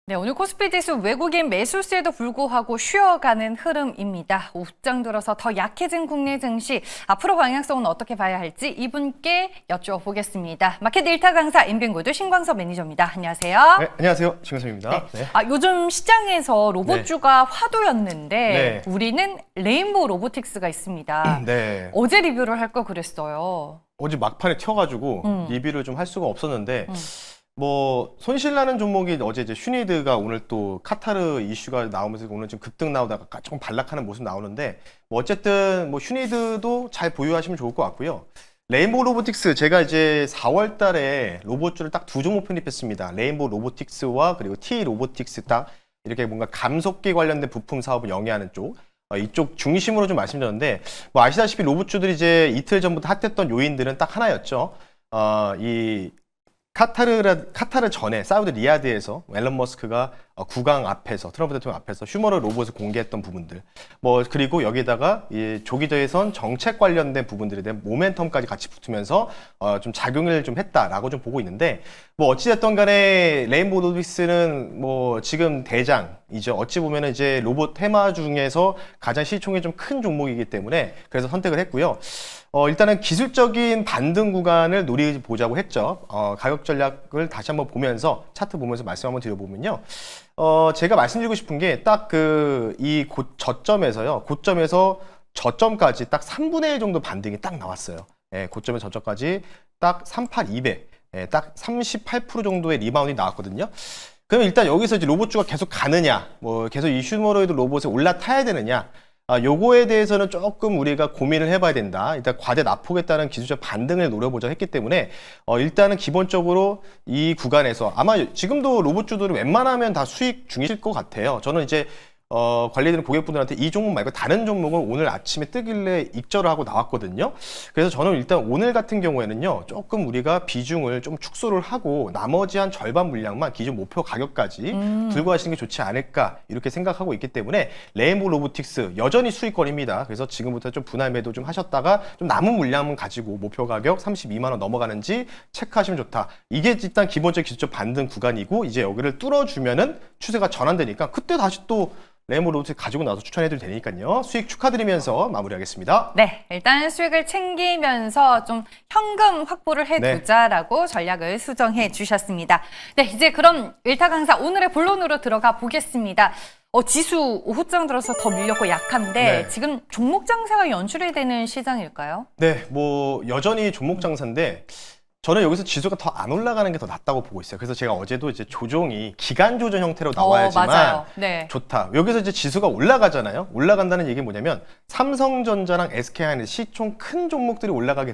네, 오늘 코스피 지수 외국인 매수세에도 불구하고 쉬어가는 흐름입니다. 옷장 들어서 더 약해진 국내 증시, 앞으로 방향성은 어떻게 봐야 할지 이분께 여쭤보겠습니다. 마켓 일타 강사 인빙고드 신광섭 매니저입니다. 안녕하세요. 네, 안녕하세요. 신광섭입니다. 네. 네. 요즘 시장에서 로봇주가 화두였는데 네. 우리는 레인보우 로보틱스가 있습니다. 네. 어제 리뷰를 할 걸 그랬어요. 어제 막판에 튀어가지고 리뷰를 좀 할 수가 없었는데 뭐 손실나는 종목이 어제 이제 슈니드가 오늘 또 카타르 이슈가 나오면서 오늘 좀 급등 나오다가 조금 반락하는 모습 나오는데 뭐 어쨌든 뭐 슈니드도 잘 보유하시면 좋을 것 같고요. 레인보우 로보틱스 제가 이제 4월 달에 로봇주를 딱 두 종목 편입했습니다. 레인보우 로보틱스와 그리고 T 로보틱스 딱 이렇게 뭔가 감속기 관련된 부품 사업을 영위하는 쪽 이쪽 중심으로 좀 말씀드렸는데 뭐 아시다시피 로봇주들이 이제 이틀 전부터 핫했던 요인들은 딱 하나였죠. 이 카타르 전에 사우디 리야드에서 앨런 머스크가 국왕 앞에서 트럼프 대통령 앞에서 휴머럴 로봇을 공개했던 부분들 뭐 그리고 여기다가 이 조기 대선 정책 관련된 부분들에 대한 모멘텀까지 같이 붙으면서 좀 작용을 좀 했다라고 좀 보고 있는데 뭐 어찌됐든 간에 레인보우 로보틱스는 뭐 지금 대장이죠. 어찌 보면은 이제 로봇 테마 중에서 가장 시총이 좀 큰 종목이기 때문에 그래서 선택을 했고요. 일단은 기술적인 반등 구간을 노려보자고 했죠. 가격 전략을 다시 한번 보면서 차트 보면서 말씀 한번 드려보면요. 제가 말씀드리고 싶은 게 딱 이 저점에서요. 고점에서 저점까지 딱 3분의 1 정도 반등이 딱 나왔어요. 예, 고점에서 저점까지 딱 38200, 예, 딱 38% 정도의 리바운드 나왔거든요. 그럼 일단 여기서 이제 로봇주가 계속 가느냐, 뭐 계속 이 휴머노이드 로봇에 올라타야 되느냐, 요거에 대해서는 조금 우리가 고민을 해봐야 된다. 일단 과대 낙폭에 따른 기술적 반등을 노려보자 했기 때문에 일단은 기본적으로 이 구간에서 아마 지금도 로봇주들은 웬만하면 다 수익 중이실 것 같아요. 저는 이제 관리되는 고객분들한테 이 종목 말고 다른 종목을 오늘 아침에 뜨길래 익절을 하고 나왔거든요. 그래서 저는 일단 오늘 같은 경우에는요, 조금 우리가 비중을 좀 축소를 하고 나머지 한 절반 물량만 기존 목표 가격까지 들고 가시는 게 좋지 않을까 이렇게 생각하고 있기 때문에 레인보우 로보틱스 여전히 수익거리입니다. 그래서 지금부터 좀 분할 매도 좀 하셨다가 좀 남은 물량은 가지고 목표 가격 32만 원 넘어가는지 체크하시면 좋다. 이게 일단 기본적 기술적 반등 구간이고 이제 여기를 뚫어주면은 추세가 전환되니까 그때 다시 또 레인보우 로봇을 가지고 나서 추천해드릴 테니까요. 수익 축하드리면서 마무리하겠습니다. 네, 일단 수익을 챙기면서 좀 현금 확보를 해두자라고 전략을 수정해 주셨습니다. 네, 이제 그럼 일타 강사 오늘의 본론으로 들어가 보겠습니다. 지수 오후장 들어서 더 밀렸고 약한데 지금 종목 장세가 연출이 되는 시장일까요? 네, 뭐 여전히 종목 장사인데 저는 여기서 지수가 더 안 올라가는 게 더 낫다고 보고 있어요. 그래서 제가 어제도 이제 조정이 기간 조정 형태로 나와야지만 맞아요. 네. 좋다. 여기서 이제 지수가 올라가잖아요. 올라간다는 얘기는 뭐냐면 삼성전자랑 SK하이닉스 시총 큰 종목들이 올라가게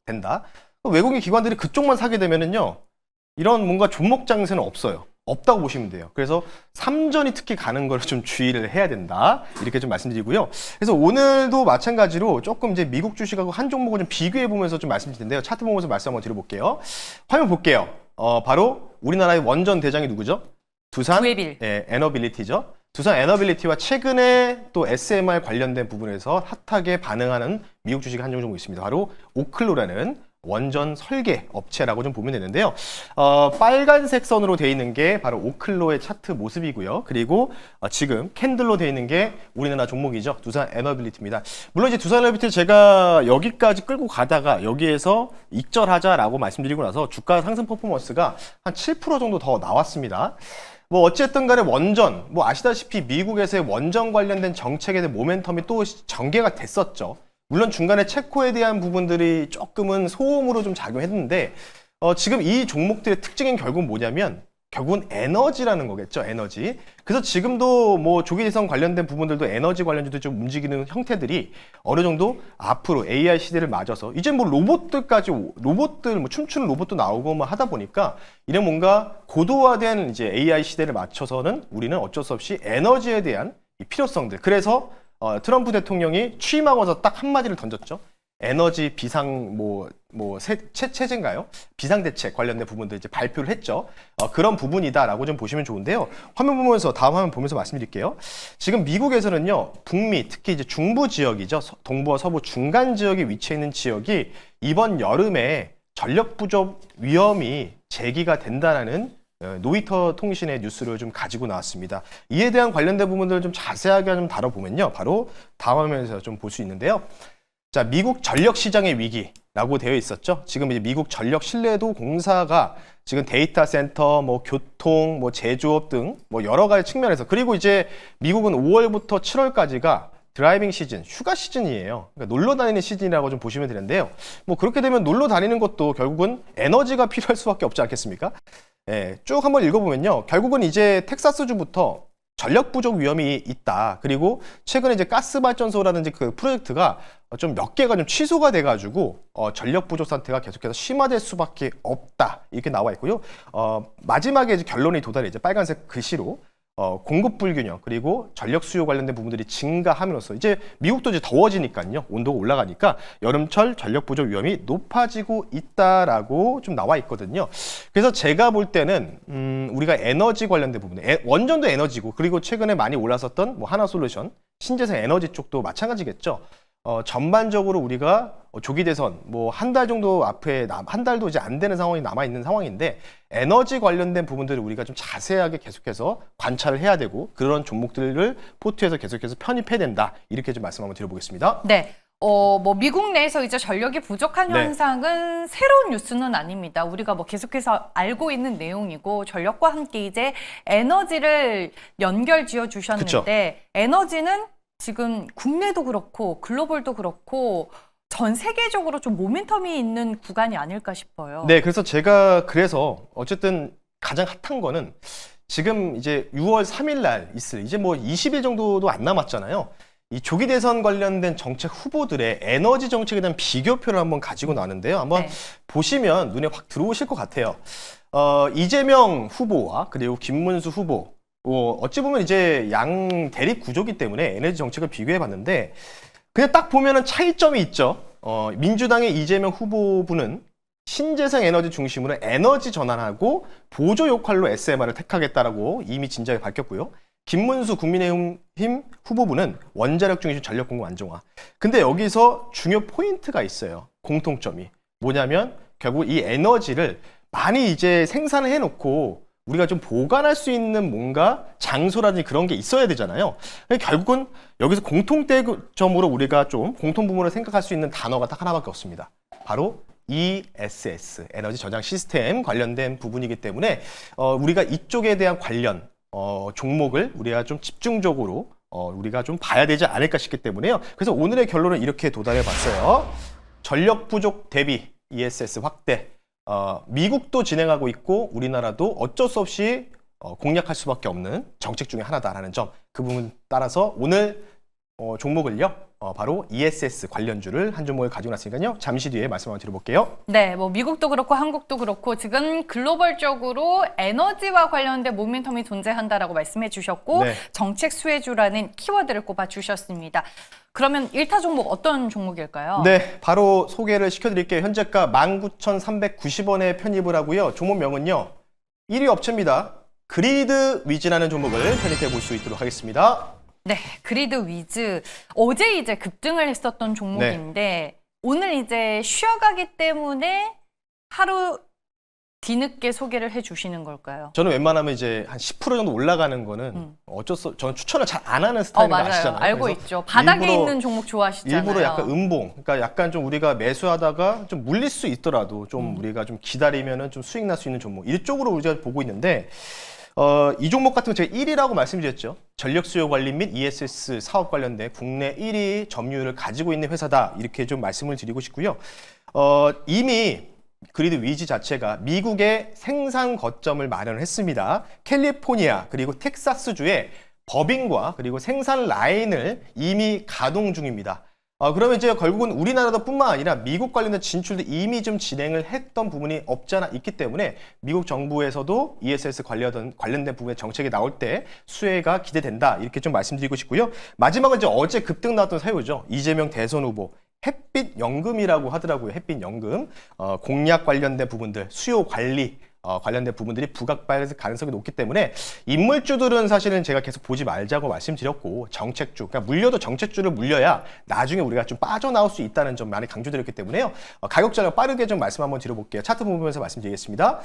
된다. 외국인 기관들이 그쪽만 사게 되면은요. 이런 뭔가 종목 장세는 없어요. 없다고 보시면 돼요. 그래서 삼전이 특히 가는 걸 좀 주의를 해야 된다. 이렇게 좀 말씀드리고요. 그래서 오늘도 마찬가지로 조금 이제 미국 주식하고 한 종목을 좀 비교해 보면서 좀 말씀드릴 텐데요. 차트 보면서 말씀 한번 드려볼게요. 화면 볼게요. 바로 우리나라의 원전 대장이 누구죠? 두산 에너빌리티죠. 두산 에너빌리티와 최근에 또 SMR 관련된 부분에서 핫하게 반응하는 미국 주식 한 종목이 있습니다. 바로 오클로라는 원전 설계 업체라고 좀 보면 되는데요. 빨간색 선으로 되어 있는 게 바로 오클로의 차트 모습이고요. 그리고 지금 캔들로 되어 있는 게 우리나라 종목이죠. 두산 에너빌리티입니다. 물론 이제 두산 에너빌리티 제가 여기까지 끌고 가다가 여기에서 익절하자라고 말씀드리고 나서 주가 상승 퍼포먼스가 한 7% 정도 더 나왔습니다. 뭐 어쨌든 간에 원전, 뭐 아시다시피 미국에서의 원전 관련된 정책에 대한 모멘텀이 또 전개가 됐었죠. 물론 중간에 체코에 대한 부분들이 조금은 소음으로 좀 작용했는데 지금 이 종목들의 특징은 결국 뭐냐면 결국은 에너지라는 거겠죠. 에너지. 그래서 지금도 뭐 조기 대선 관련된 부분들도 에너지 관련주도 좀 움직이는 형태들이 어느 정도 앞으로 AI 시대를 맞아서 이제 뭐 로봇들 뭐 춤추는 로봇도 나오고 뭐 하다 보니까 이런 뭔가 고도화된 이제 AI 시대를 맞춰서는 우리는 어쩔 수 없이 에너지에 대한 이 필요성들. 그래서 트럼프 대통령이 취임하고서 딱 한마디를 던졌죠. 에너지 비상 체제인가요? 비상대책 관련된 부분도 이제 발표를 했죠. 그런 부분이다라고 좀 보시면 좋은데요. 화면 보면서 다음 화면 보면서 말씀드릴게요. 지금 미국에서는요, 북미 특히 이제 중부 지역이죠. 동부와 서부 중간 지역에 위치해 있는 지역이 이번 여름에 전력 부족 위험이 제기가 된다라는 노이터 통신의 뉴스를 좀 가지고 나왔습니다. 이에 대한 관련된 부분들을 좀 자세하게 좀 다뤄보면요. 바로 다음 화면에서 좀 볼 수 있는데요. 자, 미국 전력 시장의 위기라고 되어 있었죠. 지금 이제 미국 전력 신뢰도 공사가 지금 데이터 센터, 뭐 교통, 뭐 제조업 등 뭐 여러 가지 측면에서, 그리고 이제 미국은 5월부터 7월까지가 드라이빙 시즌, 휴가 시즌이에요. 그러니까 놀러 다니는 시즌이라고 좀 보시면 되는데요. 뭐 그렇게 되면 놀러 다니는 것도 결국은 에너지가 필요할 수밖에 없지 않겠습니까? 예, 쭉 한번 읽어보면요. 결국은 이제 텍사스주부터 전력 부족 위험이 있다. 그리고 최근에 이제 가스 발전소라든지 그 프로젝트가 좀 몇 개가 좀 취소가 돼가지고 전력 부족 상태가 계속해서 심화될 수밖에 없다. 이렇게 나와 있고요. 마지막에 이제 결론이 도달해 이제 빨간색 글씨로 공급 불균형 그리고 전력 수요 관련된 부분들이 증가함으로써 이제 미국도 이제 더워지니까요. 온도가 올라가니까 여름철 전력 부족 위험이 높아지고 있다라고 좀 나와 있거든요. 그래서 제가 볼 때는 우리가 에너지 관련된 부분에 원전도 에너지고 그리고 최근에 많이 올랐었던 뭐 하나솔루션, 신재생 에너지 쪽도 마찬가지겠죠. 전반적으로 우리가 조기 대선 뭐 한 달 정도 앞에 한 달도 이제 안 되는 상황이 남아 있는 상황인데 에너지 관련된 부분들을 우리가 좀 자세하게 계속해서 관찰을 해야 되고 그런 종목들을 포트에서 계속해서 편입해야 된다. 이렇게 좀 말씀 한번 드려보겠습니다. 네. 뭐 미국 내에서 이제 전력이 부족한 네. 현상은 새로운 뉴스는 아닙니다. 우리가 뭐 계속해서 알고 있는 내용이고 전력과 함께 이제 에너지를 연결 지어 주셨는데 에너지는 지금 국내도 그렇고 글로벌도 그렇고 전 세계적으로 좀 모멘텀이 있는 구간이 아닐까 싶어요. 네, 그래서 제가 어쨌든 가장 핫한 거는 지금 이제 6월 3일 날 있을 이제 뭐 20일 정도도 안 남았잖아요. 이 조기 대선 관련된 정책 후보들의 에너지 정책에 대한 비교표를 한번 가지고 나왔는데요. 한번 네. 보시면 눈에 확 들어오실 것 같아요. 이재명 후보와 그리고 김문수 후보 어찌 보면 이제 양 대립 구조기 때문에 에너지 정책을 비교해 봤는데 그냥 딱 보면은 차이점이 있죠. 민주당의 이재명 후보부는 신재생 에너지 중심으로 에너지 전환하고 보조 역할로 SMR을 택하겠다라고 이미 진작에 밝혔고요. 김문수 국민의힘 후보부는 원자력 중심 전력 공급 안정화. 근데 여기서 중요 포인트가 있어요. 공통점이. 뭐냐면 결국 이 에너지를 많이 이제 생산을 해놓고 우리가 좀 보관할 수 있는 뭔가 장소라든지 그런 게 있어야 되잖아요. 결국은 여기서 공통점으로 우리가 좀 공통 부분을 생각할 수 있는 단어가 딱 하나밖에 없습니다. 바로 ESS, 에너지 저장 시스템 관련된 부분이기 때문에 우리가 이쪽에 대한 관련 종목을 우리가 좀 집중적으로 우리가 좀 봐야 되지 않을까 싶기 때문에요. 그래서 오늘의 결론은 이렇게 도달해 봤어요. 전력 부족 대비 ESS 확대. 미국도 진행하고 있고 우리나라도 어쩔 수 없이 공략할 수밖에 없는 정책 중에 하나다라는 점, 그 부분 따라서 오늘 종목을요 바로 ESS 관련주를 한 종목을 가지고 났으니까요 잠시 뒤에 말씀 한번 드려볼게요. 네, 뭐 미국도 그렇고 한국도 그렇고 지금 글로벌적으로 에너지와 관련된 모멘텀이 존재한다라고 말씀해 주셨고 네. 정책 수혜주라는 키워드를 꼽아 주셨습니다. 그러면 1타 종목 어떤 종목일까요? 네, 바로 소개를 시켜드릴게요. 현재가 19,390원에 편입을 하고요. 종목명은요 1위 업체입니다. 그리드 위즈라는 종목을 편입해 볼 수 있도록 하겠습니다. 네, 그리드 위즈 어제 이제 급등을 했었던 종목인데 오늘 이제 쉬어가기 때문에 하루 뒤늦게 소개를 해주시는 걸까요? 저는 웬만하면 이제 한 10% 정도 올라가는 거는 저는 추천을 잘 안 하는 스타일인 거 맞아요. 아시잖아요. 알고 그래서 있죠. 바닥에 일부러- 있는 종목 좋아하시잖아요. 일부러 약간 그러니까 약간 좀 우리가 매수하다가 좀 물릴 수 있더라도 좀 우리가 좀 기다리면은 좀 수익 날 수 있는 종목 이쪽으로 우리가 보고 있는데 이 종목 같은 거 제가 1위라고 말씀드렸죠. 전력 수요 관리 및 ESS 사업 관련된 국내 1위 점유율을 가지고 있는 회사다 이렇게 좀 말씀을 드리고 싶고요. 이미 그리드 위즈 자체가 미국의 생산 거점을 마련을 했습니다. 캘리포니아 그리고 텍사스주의 법인과 그리고 생산 라인을 이미 가동 중입니다. 그러면 이제 결국은 우리나라도 뿐만 아니라 미국 관련된 진출도 이미 좀 진행을 했던 부분이 없지 않아 있기 때문에 미국 정부에서도 ESS 관련된 부분의 정책이 나올 때 수혜가 기대된다 이렇게 좀 말씀드리고 싶고요. 마지막은 이제 어제 급등 나왔던 사유죠. 이재명 대선 후보 햇빛연금이라고 하더라고요. 햇빛연금 공약 관련된 부분들 수요 관리 관련된 부분들이 부각될 가능성이 높기 때문에 인물주들은 사실은 제가 계속 보지 말자고 말씀드렸고 정책주, 그러니까 물려도 정책주를 물려야 나중에 우리가 좀 빠져나올 수 있다는 점 많이 강조드렸기 때문에요. 가격 전략 빠르게 좀 말씀 한번 드려볼게요. 차트 보면서 말씀드리겠습니다.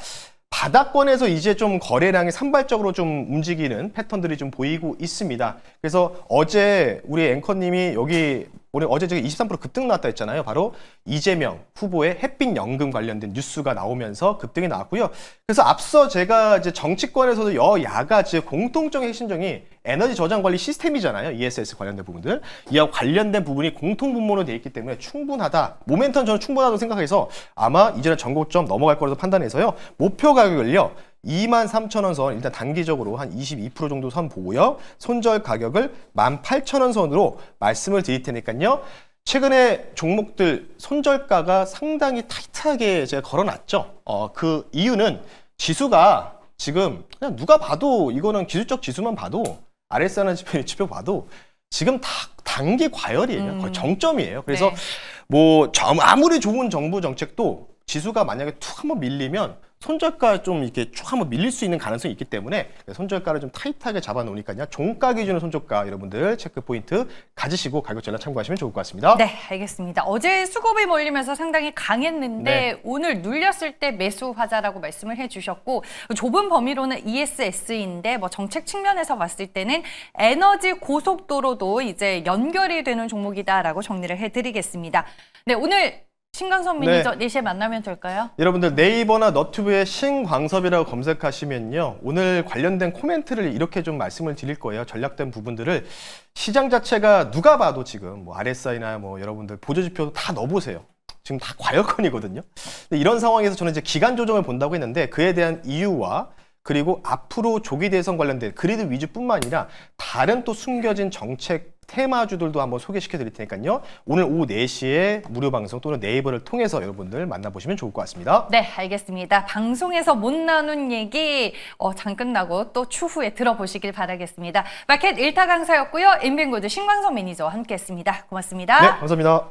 바닥권에서 이제 좀 거래량이 산발적으로 좀 움직이는 패턴들이 좀 보이고 있습니다. 그래서 어제 우리 앵커님이 여기 오늘 어제 저기 23% 급등 나왔다 했잖아요. 바로 이재명 후보의 햇빛 연금 관련된 뉴스가 나오면서 급등이 나왔고요. 그래서 앞서 제가 이제 정치권에서도 여야가 지금 공통적인 핵심정이 에너지 저장 관리 시스템이잖아요. ESS 관련된 부분들. 이와 관련된 부분이 공통 분모로 되어 있기 때문에 충분하다. 모멘텀 저는 충분하다고 생각해서 아마 이제는 전고점 넘어갈 거라고 판단해서요. 목표 가격을요. 23,000원 선 일단 단기적으로 한 22% 정도 선 보고요. 손절 가격을 18,000원 선으로 말씀을 드릴 테니까요. 최근에 종목들 손절가가 상당히 타이트하게 제가 걸어놨죠. 그 이유는 지수가 지금 그냥 누가 봐도 이거는 기술적 지수만 봐도 RSI나 지표 봐도 지금 다 단기 과열이에요. 거의 정점이에요. 그래서 네. 뭐 아무리 좋은 정부 정책도 지수가 만약에 툭 한번 밀리면 손절가 좀 이렇게 쭉 한번 밀릴 수 있는 가능성이 있기 때문에 손절가를 좀 타이트하게 잡아놓으니까요. 종가 기준의 손절가 여러분들 체크 포인트 가지시고 가격 전략 참고하시면 좋을 것 같습니다. 네, 알겠습니다. 어제 수급이 몰리면서 상당히 강했는데 네. 오늘 눌렸을 때 매수하자라고 말씀을 해주셨고 좁은 범위로는 ESS인데 뭐 정책 측면에서 봤을 때는 에너지 고속도로도 이제 연결이 되는 종목이다라고 정리를 해드리겠습니다. 네, 오늘 신광섭 매니저 4시에 만나면 될까요? 여러분들 네이버나 너튜브에 신광섭이라고 검색하시면요. 오늘 관련된 코멘트를 이렇게 좀 말씀을 드릴 거예요. 전략된 부분들을 시장 자체가 누가 봐도 지금 뭐 RSI나 뭐 여러분들 보조지표 다 넣어보세요. 지금 다 과열권이거든요. 근데 이런 상황에서 저는 이제 기간 조정을 본다고 했는데 그에 대한 이유와 그리고 앞으로 조기 대선 관련된 그리드 위주뿐만 아니라 다른 또 숨겨진 정책 테마주들도 한번 소개시켜 드릴 테니까요. 오늘 오후 4시에 무료 방송 또는 네이버를 통해서 여러분들 만나보시면 좋을 것 같습니다. 네, 알겠습니다. 방송에서 못 나눈 얘기 장 끝나고 또 추후에 들어보시길 바라겠습니다. 마켓 1타 강사였고요. 인벤고드 신광섭 매니저와 함께했습니다. 고맙습니다. 네, 감사합니다.